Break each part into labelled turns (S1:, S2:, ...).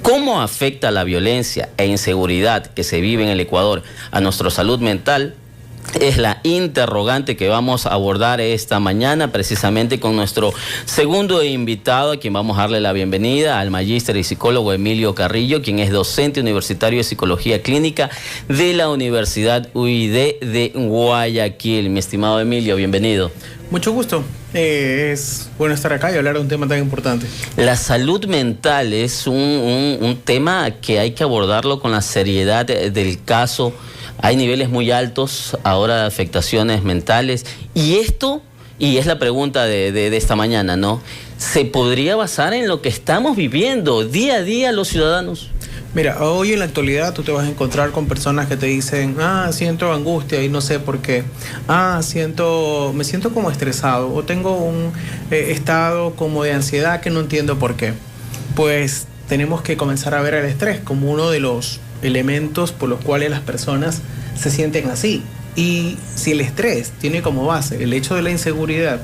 S1: ¿Cómo afecta la violencia e inseguridad que se vive en el Ecuador a nuestra salud mental? Es la interrogante que vamos a abordar esta mañana, precisamente con nuestro segundo invitado, a quien vamos a darle la bienvenida, al magíster y psicólogo Emilio Carrillo, quien es docente universitario de Psicología Clínica de la Universidad UID de Guayaquil. Mi estimado Emilio, bienvenido.
S2: Mucho gusto. Es bueno estar acá y hablar de un tema tan importante.
S1: La salud mental es un tema que hay que abordarlo con la seriedad del caso. Hay niveles muy altos ahora de afectaciones mentales. Y es la pregunta de esta mañana, ¿no? ¿Se podría basar en lo que estamos viviendo día a día los ciudadanos?
S2: Mira, hoy en la actualidad tú te vas a encontrar con personas que te dicen, siento angustia y no sé por qué. Me siento como estresado o tengo un estado como de ansiedad que no entiendo por qué. Pues tenemos que comenzar a ver el estrés como uno de los elementos por los cuales las personas se sienten así. Y si el estrés tiene como base el hecho de la inseguridad,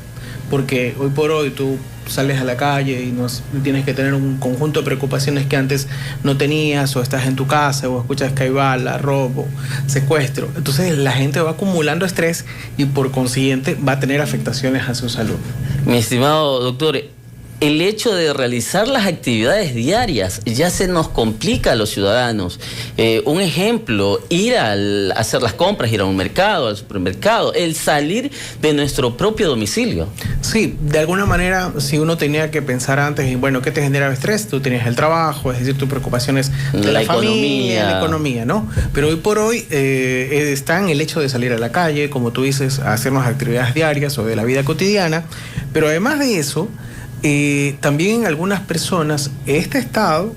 S2: porque hoy por hoy tú sales a la calle y tienes que tener un conjunto de preocupaciones que antes no tenías, o estás en tu casa o escuchas que hay bala, robo, secuestro, entonces la gente va acumulando estrés y por consiguiente va a tener afectaciones a su salud.
S1: Mi estimado doctor, el hecho de realizar las actividades diarias ya se nos complica a los ciudadanos. Un ejemplo, ir a hacer las compras, ir a un mercado, al supermercado, el salir de nuestro propio domicilio.
S2: Sí, de alguna manera, si uno tenía que pensar antes en, bueno, ¿qué te genera estrés? Tú tenías el trabajo, es decir, tus preocupaciones de la familia, la economía, ¿no? Pero hoy por hoy está en el hecho de salir a la calle, como tú dices, a hacer las actividades diarias o de la vida cotidiana, pero además de eso, también en algunas personas este estado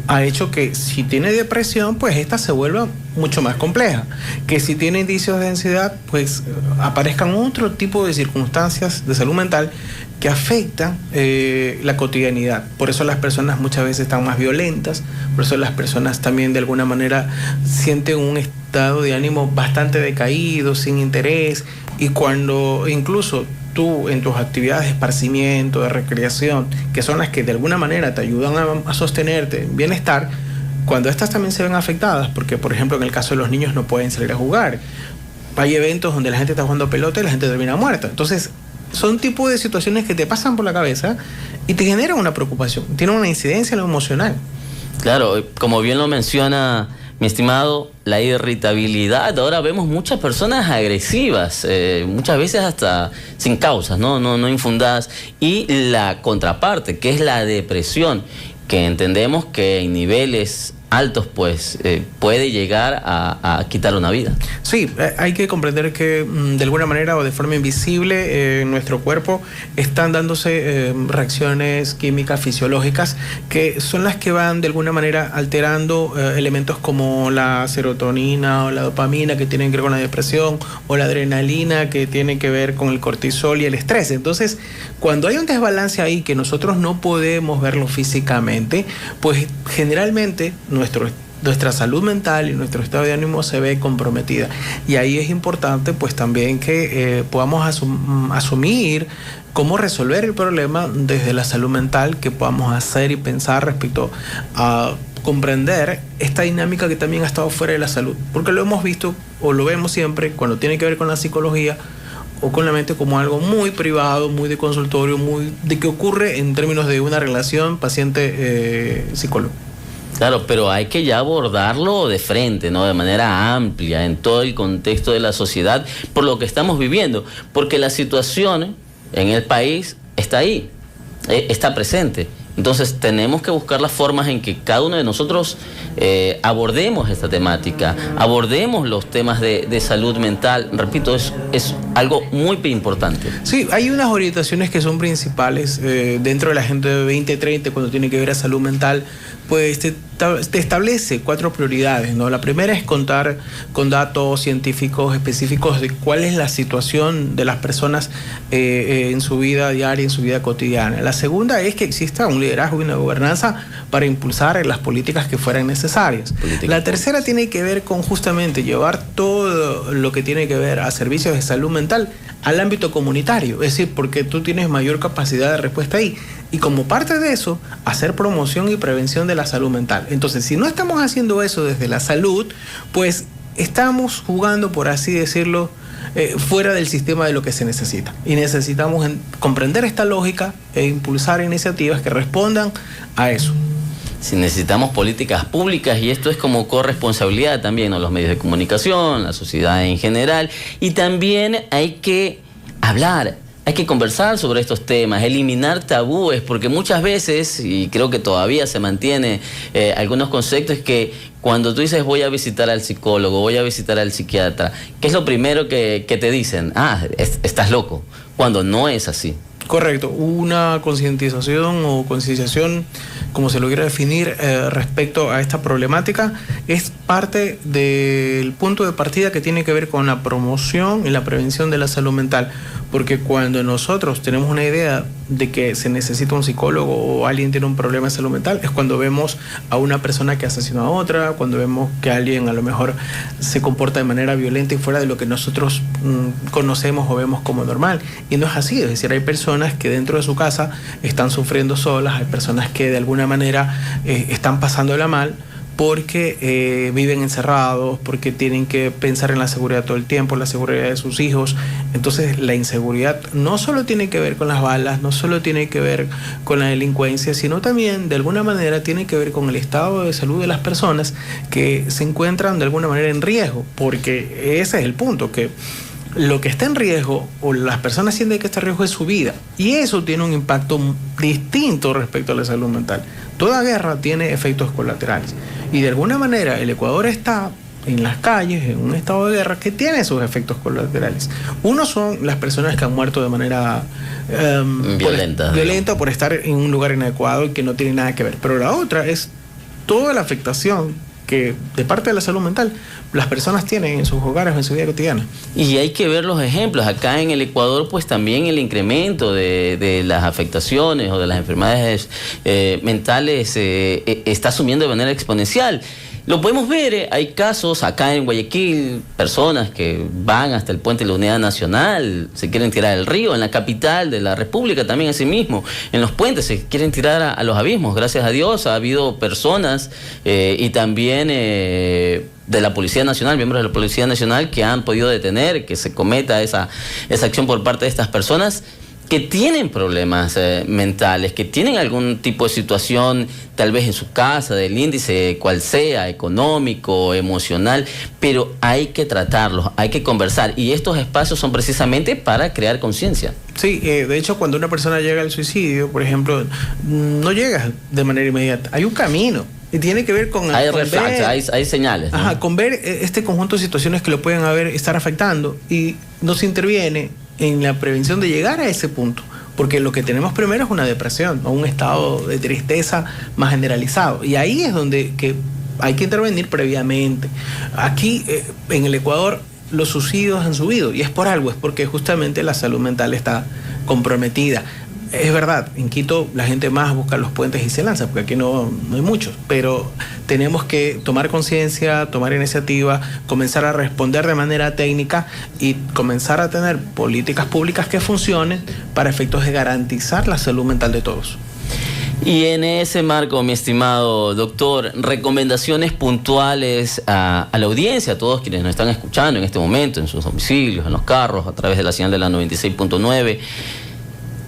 S2: ha hecho que si tiene depresión, pues esta se vuelva mucho más compleja, que si tiene indicios de ansiedad, pues aparezcan otro tipo de circunstancias de salud mental que afectan la cotidianidad. Por eso las personas muchas veces están más violentas, por eso las personas también de alguna manera sienten un estado de ánimo bastante decaído, sin interés, y cuando incluso tú en tus actividades de esparcimiento, de recreación, que son las que de alguna manera te ayudan a sostenerte en bienestar, cuando estas también se ven afectadas, porque por ejemplo en el caso de los niños no pueden salir a jugar, hay eventos donde la gente está jugando pelota y la gente termina muerta, entonces son tipos de situaciones que te pasan por la cabeza y te generan una preocupación, tienen una incidencia en lo emocional.
S1: Claro, como bien lo menciona mi estimado, la irritabilidad. Ahora vemos muchas personas agresivas, muchas veces hasta sin causas, no infundadas. Y la contraparte, que es la depresión, que entendemos que en niveles altos pues puede llegar a quitar una vida.
S2: Sí, hay que comprender que de alguna manera o de forma invisible en nuestro cuerpo están dándose reacciones químicas fisiológicas que son las que van de alguna manera alterando elementos como la serotonina o la dopamina que tienen que ver con la depresión, o la adrenalina que tiene que ver con el cortisol y el estrés. Entonces, cuando hay un desbalance ahí que nosotros no podemos verlo físicamente, pues generalmente nuestra salud mental y nuestro estado de ánimo se ve comprometida. Y ahí es importante pues también que podamos asumir cómo resolver el problema desde la salud mental, que podamos hacer y pensar respecto a comprender esta dinámica que también ha estado fuera de la salud. Porque lo hemos visto o lo vemos siempre cuando tiene que ver con la psicología o con la mente como algo muy privado, muy de consultorio, muy de que ocurre en términos de una relación paciente-psicólogo.
S1: Claro, pero hay que ya abordarlo de frente, ¿no? De manera amplia, en todo el contexto de la sociedad, por lo que estamos viviendo. Porque la situación en el país está ahí, está presente. Entonces tenemos que buscar las formas en que cada uno de nosotros abordemos esta temática, abordemos los temas de salud mental. Repito, es algo muy importante.
S2: Sí, hay unas orientaciones que son principales dentro de la Agenda 2030 cuando tiene que ver a salud mental. Pues te establece 4 prioridades, ¿no? La primera es contar con datos científicos específicos de cuál es la situación de las personas en su vida diaria, en su vida cotidiana. La segunda es que exista un liderazgo y una gobernanza para impulsar las políticas que fueran necesarias. La tercera tiene que ver con justamente llevar todo lo que tiene que ver a servicios de salud mental al ámbito comunitario, es decir, porque tú tienes mayor capacidad de respuesta ahí. Y como parte de eso, hacer promoción y prevención de la salud mental. Entonces, si no estamos haciendo eso desde la salud, pues estamos jugando, por así decirlo, fuera del sistema de lo que se necesita. Y necesitamos comprender esta lógica e impulsar iniciativas que respondan a eso.
S1: Si necesitamos políticas públicas, y esto es como corresponsabilidad también, ¿no? Los medios de comunicación, la sociedad en general, y también hay que hablar, hay que conversar sobre estos temas, eliminar tabúes, porque muchas veces, y creo que todavía se mantiene algunos conceptos, que cuando tú dices voy a visitar al psicólogo, voy a visitar al psiquiatra, ¿qué es lo primero que te dicen? Estás loco, cuando no es así.
S2: Correcto, una concientización o concienciación, como se lo quiera definir, respecto a esta problemática, es parte del punto de partida que tiene que ver con la promoción y la prevención de la salud mental. Porque cuando nosotros tenemos una idea de que se necesita un psicólogo o alguien tiene un problema de salud mental, es cuando vemos a una persona que asesinó a otra, cuando vemos que alguien a lo mejor se comporta de manera violenta y fuera de lo que nosotros conocemos o vemos como normal. Y no es así, es decir, hay personas que dentro de su casa están sufriendo solas, hay personas que de alguna manera están pasándola mal, porque viven encerrados, porque tienen que pensar en la seguridad todo el tiempo, la seguridad de sus hijos. Entonces la inseguridad no solo tiene que ver con las balas, no solo tiene que ver con la delincuencia, sino también de alguna manera tiene que ver con el estado de salud de las personas que se encuentran de alguna manera en riesgo, porque ese es el punto, que lo que está en riesgo o las personas sienten que está en riesgo es su vida, y eso tiene un impacto distinto respecto a la salud mental. Toda guerra tiene efectos colaterales y de alguna manera el Ecuador está en las calles en un estado de guerra que tiene sus efectos colaterales. Uno son las personas que han muerto de manera violenta por estar en un lugar inadecuado y que no tiene nada que ver, pero la otra es toda la afectación que de parte de la salud mental las personas tienen en sus hogares o en su vida cotidiana.
S1: Y hay que ver los ejemplos. Acá en el Ecuador, pues también el incremento de las afectaciones o de las enfermedades mentales está subiendo de manera exponencial. Lo podemos ver, hay casos acá en Guayaquil, personas que van hasta el puente de la Unidad Nacional, se quieren tirar al río, en la capital de la República también así mismo, en los puentes se quieren tirar a los abismos. Gracias a Dios ha habido personas y también de la Policía Nacional, miembros de la Policía Nacional que han podido detener que se cometa esa acción por parte de estas personas que tienen problemas mentales, que tienen algún tipo de situación tal vez en su casa, del índice cual sea, económico, emocional, pero hay que tratarlos, hay que conversar, y estos espacios son precisamente para crear conciencia.
S2: Sí, de hecho cuando una persona llega al suicidio, por ejemplo, no llega de manera inmediata, hay un camino. Y tiene que ver con...
S1: Hay señales, ¿no?
S2: Ajá, con ver este conjunto de situaciones que lo pueden estar afectando, y no se interviene en la prevención de llegar a ese punto, porque lo que tenemos primero es una depresión o un estado de tristeza más generalizado, y ahí es donde hay que intervenir previamente. Aquí en el Ecuador los suicidios han subido, y es por algo, es porque justamente la salud mental está comprometida. Es verdad, en Quito la gente más busca los puentes y se lanza, porque aquí no hay muchos, pero tenemos que tomar conciencia, tomar iniciativa, comenzar a responder de manera técnica y comenzar a tener políticas públicas que funcionen para efectos de garantizar la salud mental de todos.
S1: Y en ese marco, mi estimado doctor, recomendaciones puntuales a la audiencia, a todos quienes nos están escuchando en este momento, en sus domicilios, en los carros, a través de la señal de la 96.9.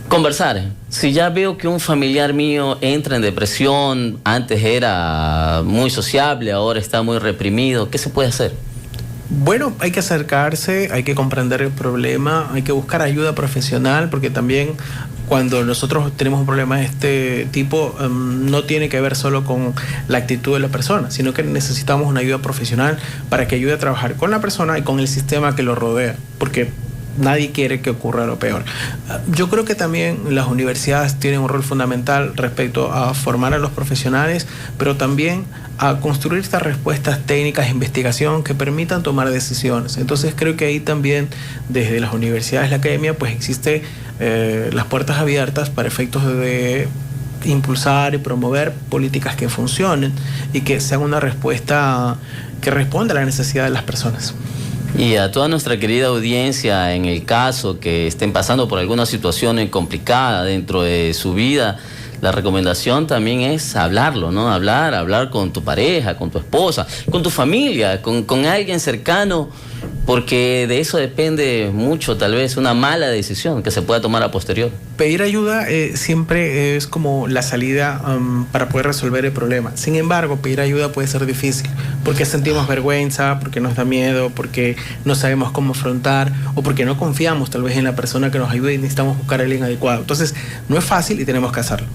S1: Conversar. Si ya veo que un familiar mío entra en depresión, antes era muy sociable, ahora está muy reprimido, ¿qué se puede hacer?
S2: Bueno, hay que acercarse, hay que comprender el problema, hay que buscar ayuda profesional, porque también cuando nosotros tenemos un problema de este tipo, no tiene que ver solo con la actitud de la persona, sino que necesitamos una ayuda profesional para que ayude a trabajar con la persona y con el sistema que lo rodea, porque nadie quiere que ocurra lo peor. Yo creo que también las universidades tienen un rol fundamental respecto a formar a los profesionales, pero también a construir estas respuestas técnicas de investigación que permitan tomar decisiones. Entonces creo que ahí también desde las universidades, la academia, pues existe las puertas abiertas para efectos de impulsar y promover políticas que funcionen y que sean una respuesta que responda a la necesidad de las personas.
S1: Y a toda nuestra querida audiencia, en el caso que estén pasando por alguna situación complicada dentro de su vida, la recomendación también es hablarlo, ¿no? Hablar con tu pareja, con tu esposa, con tu familia, con alguien cercano, porque de eso depende mucho, tal vez, una mala decisión que se pueda tomar a posterior.
S2: Pedir ayuda siempre es como la salida para poder resolver el problema. Sin embargo, pedir ayuda puede ser difícil, porque sentimos vergüenza, porque nos da miedo, porque no sabemos cómo afrontar, o porque no confiamos tal vez en la persona que nos ayude y necesitamos buscar a alguien adecuado. Entonces, no es fácil y tenemos que hacerlo.